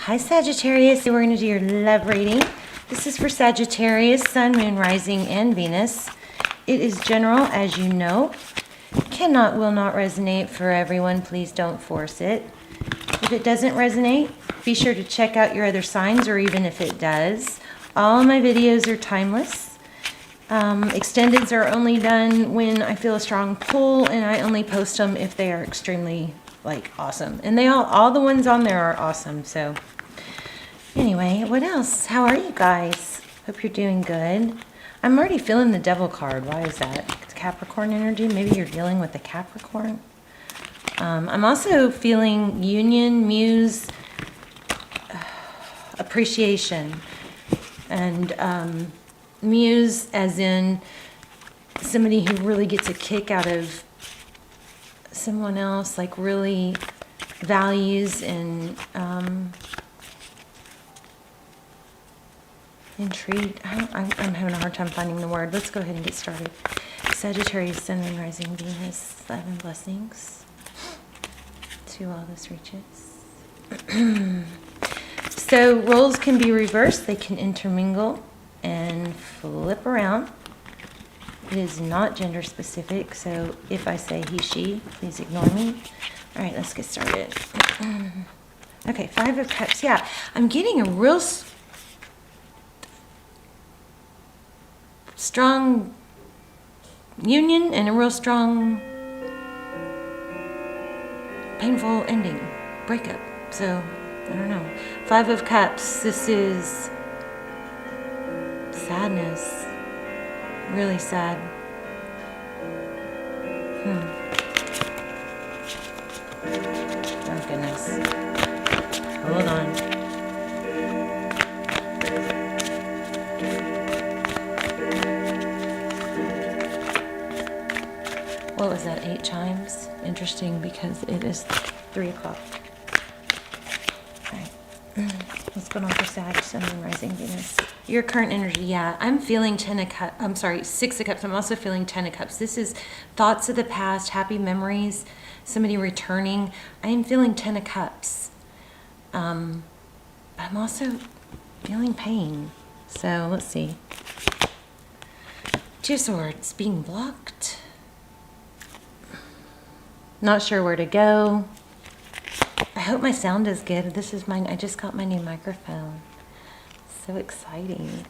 Hi Sagittarius, we're going to do your love reading. This is for Sagittarius, Sun, Moon, Rising, and Venus. It is general, as you know. Will not resonate for everyone. Please don't force it. If it doesn't resonate, be sure to check out your other signs, or even if it does. All my videos are timeless. Extendeds are only done when I feel a strong pull, and I only post them if they are extremely awesome. And they all the ones on there are awesome. So anyway, what else? How are you guys? Hope you're doing good. I'm already feeling the devil card. Why is that? It's Capricorn energy. Maybe you're dealing with the Capricorn. I'm also feeling union, muse, appreciation, and muse as in somebody who really gets a kick out of someone else, like really values and intrigued. I'm having a hard time finding the word. Let's go ahead and get started. Sagittarius, Sun, Moon, Rising, Venus, love and blessings to all this reaches. So roles can be reversed. They can intermingle and flip around. It is not gender specific, so if I say he, she, please ignore me. All right, let's get started. Okay, Five of Cups. Yeah, I'm getting a real strong union and a real strong painful ending, breakup. So, I don't know. Five of Cups. This is sadness. Really sad. Oh goodness. Hold on. What was that? 8 chimes? Interesting, because it is 3 o'clock. Alright. What's going on for Sag, Sun, Moon, Rising, Venus? Your current energy, yeah. I'm feeling 10 of Cups. I'm sorry, 6 of Cups. I'm also feeling 10 of Cups. This is thoughts of the past, happy memories, somebody returning. I am feeling 10 of Cups. But I'm also feeling pain. So let's see. 2 of Swords, being blocked. Not sure where to go. I hope my sound is good. This is mine. I just got my new microphone. So exciting.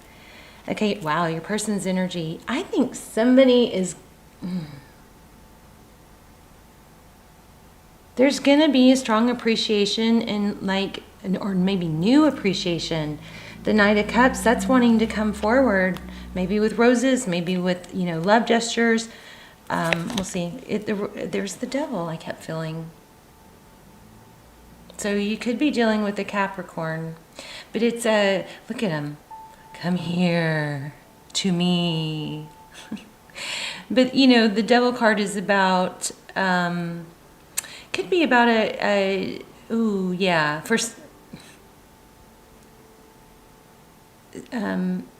Okay, wow, your person's energy. I think somebody is... There's going to be a strong appreciation and or maybe new appreciation. The Knight of Cups, that's wanting to come forward. Maybe with roses, maybe with, love gestures. We'll see. There's the Devil, I kept feeling. So you could be dealing with the Capricorn. But it's look at him. Come here to me. But, the Devil card is about, could be about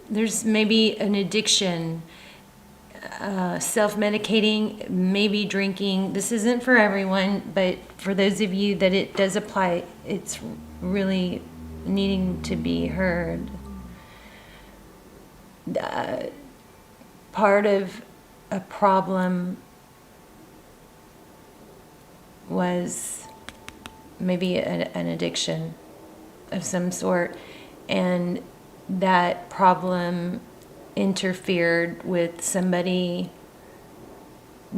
there's maybe an addiction, self-medicating, maybe drinking. This isn't for everyone, but for those of you that it does apply, it's really needing to be heard. Part of a problem was maybe an addiction of some sort, and that problem interfered with somebody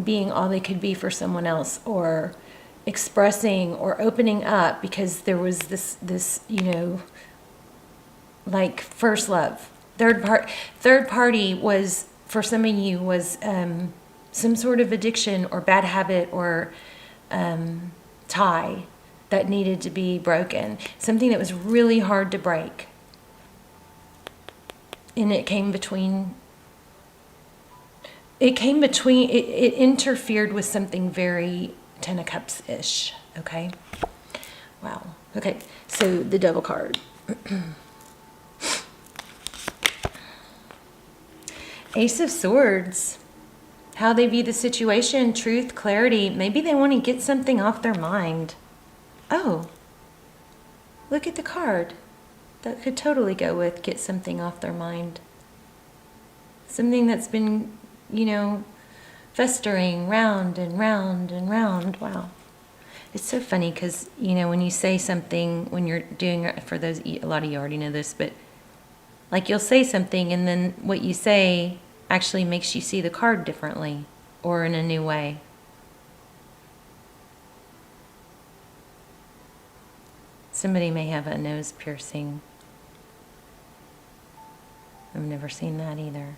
being all they could be for someone else, or expressing or opening up, because there was this first love. Third party was, for some of you, was some sort of addiction or bad habit or tie that needed to be broken. Something that was really hard to break. And it interfered with something very 10 of Cups-ish, okay? Wow. Okay, so the Devil card. Ace of Swords. How they view the situation, truth, clarity. Maybe they want to get something off their mind. Oh. Look at the card. That could totally go with get something off their mind. Something that's been, festering round and round and round. Wow. It's so funny because, when you say something, when you're doing, for those, a lot of you already know this, but like you'll say something and then what you say actually makes you see the card differently or in a new way. Somebody may have a nose piercing. I've never seen that either.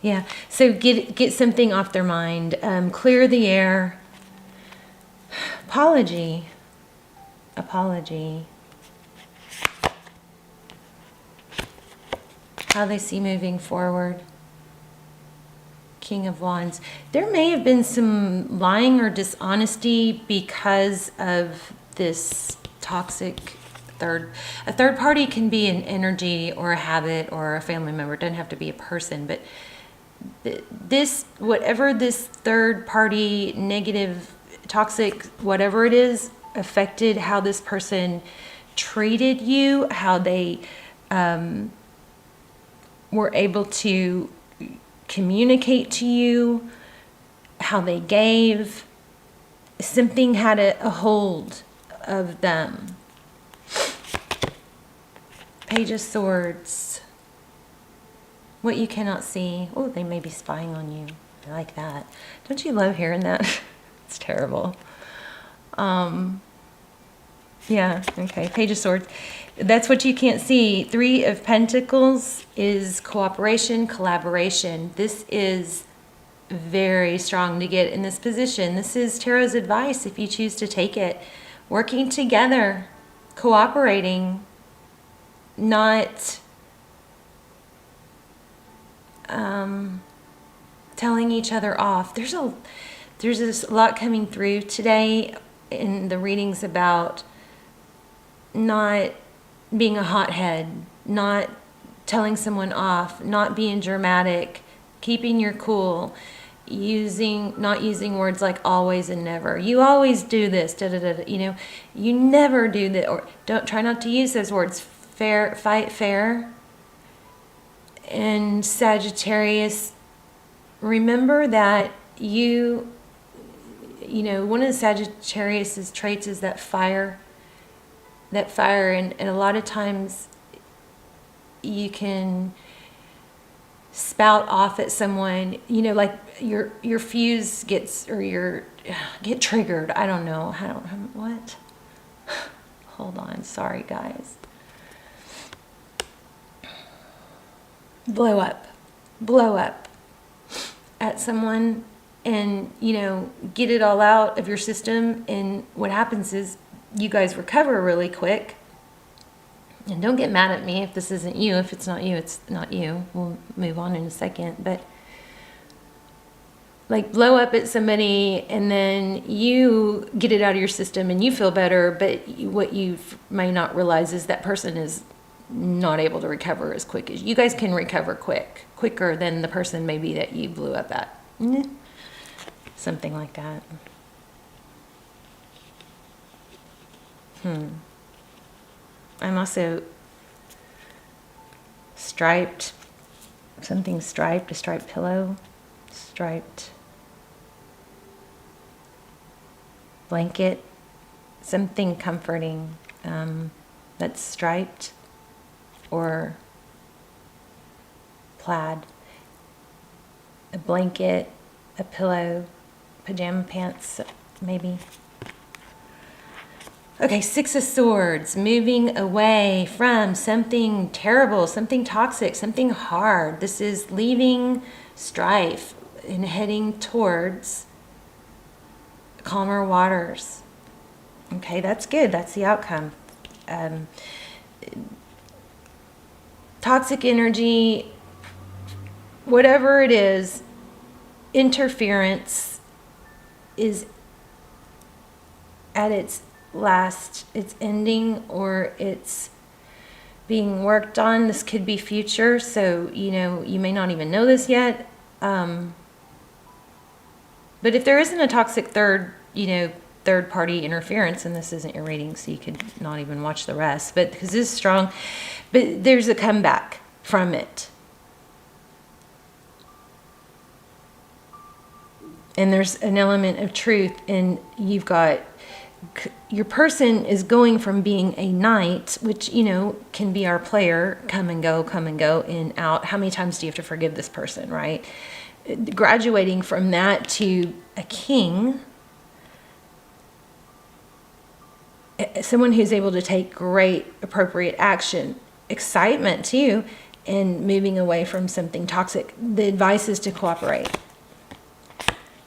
Yeah, so get something off their mind. Clear the air. Apology. How they see moving forward. King of Wands. There may have been some lying or dishonesty because of this toxic a third party can be an energy or a habit or a family member. It doesn't have to be a person, but whatever this third party, negative, toxic, whatever it is, affected how this person treated you, how they were able to communicate to you, how they gave. Something had a hold of them. Page of Swords. What you cannot see. Oh, they may be spying on you. I like that. Don't you love hearing that? It's terrible. Yeah, okay. Page of Swords. That's what you can't see. Three of Pentacles is cooperation, collaboration. This is very strong to get in this position. This is Tarot's advice if you choose to take it. Working together, cooperating, not telling each other off. There's a lot coming through today in the readings about not being a hothead, not telling someone off, not being dramatic, keeping your cool, not using words like always and never. You always do this, da da da. You never do that, or don't try not to use those words. Fair, fight fair. And Sagittarius, remember that one of the Sagittarius's traits is that fire. And a lot of times you can spout off at someone, like your fuse gets, or get triggered. I don't know. What? Hold on. Sorry, guys. Blow up at someone and, get it all out of your system. And what happens is you guys recover really quick. And don't get mad at me if this isn't you. If it's not you, it's not you. We'll move on in a second. But like blow up at somebody and then you get it out of your system and you feel better. But what you may not realize is that person is not able to recover as quick as you guys can recover quicker than the person maybe that you blew up at. Something like that. I'm also striped, something striped, a striped pillow, striped blanket, something comforting that's striped or plaid, a blanket, a pillow, pajama pants, maybe. Okay, Six of Swords, moving away from something terrible, something toxic, something hard. This is leaving strife and heading towards calmer waters. Okay, that's good. That's the outcome. Toxic energy, whatever it is, interference is at its ending, or it's being worked on. This could be future, so you may not even know this yet. But if there isn't a toxic third, third-party interference, and this isn't your reading, so you could not even watch the rest, but because this is strong, but there's a comeback from it. And there's an element of truth, and you've got, your person is going from being a knight, which, you know, can be our player, come and go, in, out. How many times do you have to forgive this person, right? Graduating from that to a king, someone who's able to take great appropriate action, excitement too, and moving away from something toxic. The advice is to cooperate.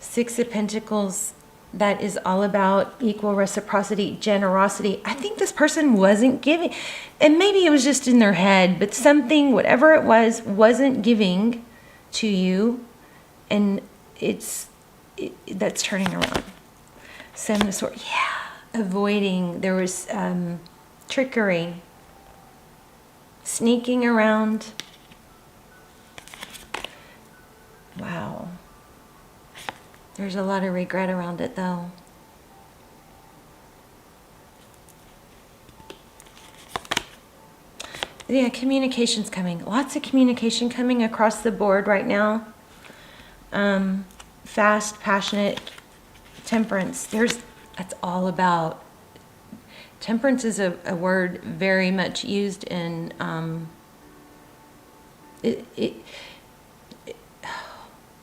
Six of Pentacles, that is all about equal reciprocity, generosity. I think this person wasn't giving, and maybe it was just in their head, but something, whatever it was, wasn't giving to you, and that's turning around. Seven of Swords, yeah, avoiding. There was trickery, sneaking around. Wow. There's a lot of regret around it, though. Yeah, communication's coming. Lots of communication coming across the board right now. Fast, passionate, temperance. That's all about. Temperance is a word very much used in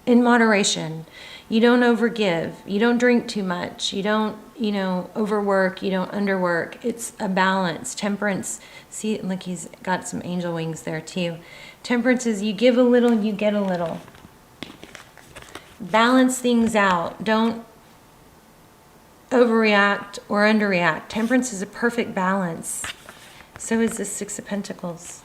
in moderation. You don't overgive. You don't drink too much. You don't, overwork. You don't underwork. It's a balance. Temperance, see, look, he's got some angel wings there too. Temperance is you give a little, you get a little. Balance things out. Don't overreact or underreact. Temperance is a perfect balance. So is the Six of Pentacles.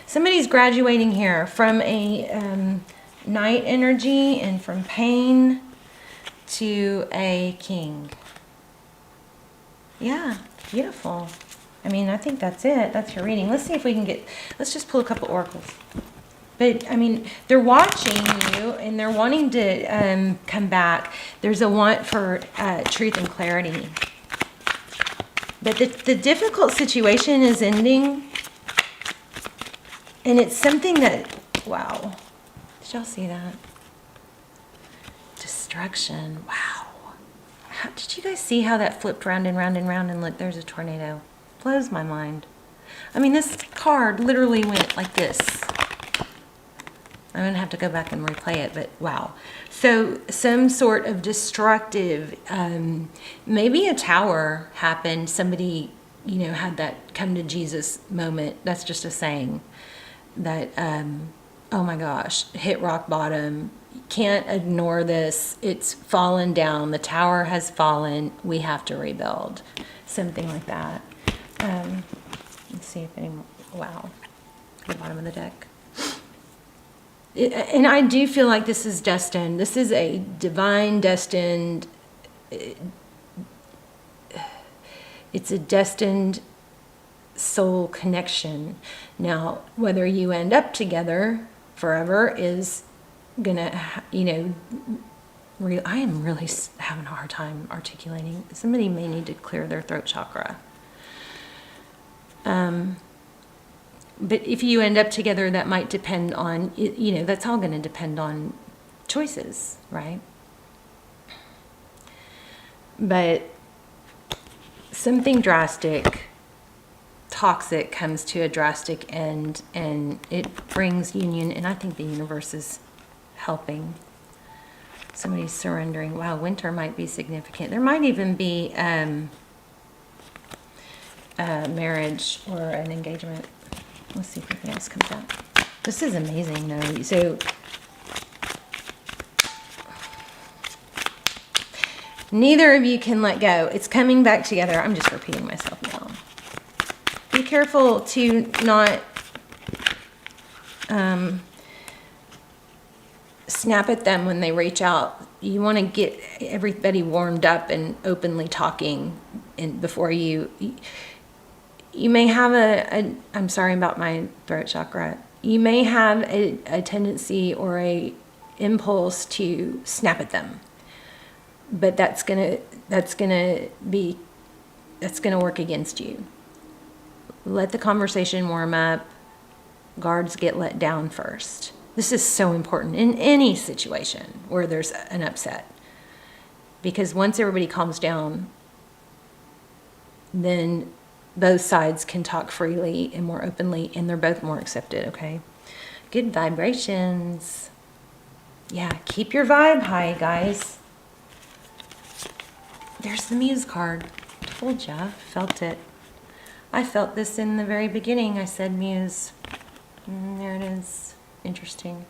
Somebody's graduating here from a Knight energy and from pain to a king. Yeah, beautiful. I mean, I think that's it. That's your reading. Let's see if we can let's just pull a couple oracles. But, I mean, they're watching you and they're wanting to come back. There's a want for truth and clarity. But the difficult situation is ending. And it's something that, wow. Did y'all see that? Destruction. Wow. Did you guys see how that flipped round and round and round? And look, there's a tornado. Blows my mind. I mean, this card literally went like this. I'm going to have to go back and replay it, but wow. So some sort of destructive, maybe a tower happened. Somebody, had that come to Jesus moment. That's just a saying that, oh my gosh, hit rock bottom. Can't ignore this. It's fallen down. The tower has fallen. We have to rebuild. Something like that. Let's see if anyone, wow, the bottom of the deck. And I do feel like this is destined. This is a divine destined, it's a destined soul connection. Now, whether you end up together forever is gonna, I am really having a hard time articulating. Somebody may need to clear their throat chakra. But if you end up together, that might depend on, that's all going to depend on choices, right? But something drastic, toxic comes to a drastic end, and it brings union, and I think the universe is helping. Somebody's surrendering. Wow, winter might be significant. There might even be a marriage or an engagement. Let's see if anything else comes out. This is amazing, though. So, neither of you can let go. It's coming back together. I'm just repeating myself now. Be careful to not snap at them when they reach out. You want to get everybody warmed up and openly talking before you may have I'm sorry about my throat chakra. You may have a tendency or a impulse to snap at them. but that's gonna work against you. Let the conversation warm up. Guards get let down first. This is so important in any situation where there's an upset, because once everybody calms down, then both sides can talk freely and more openly, and they're both more accepted, okay? Good vibrations. Yeah, keep your vibe high, guys. There's the Muse card. Told ya, felt it. I felt this in the very beginning. I said Muse. There it is. Interesting.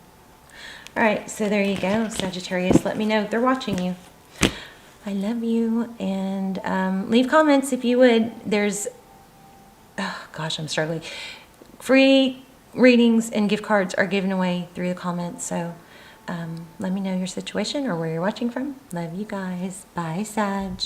All right, so there you go, Sagittarius. Let me know if they're watching you. I love you, and leave comments if you would. There's, oh gosh, I'm struggling. Free readings and gift cards are given away through the comments, so let me know your situation or where you're watching from. Love you guys. Bye, Sag.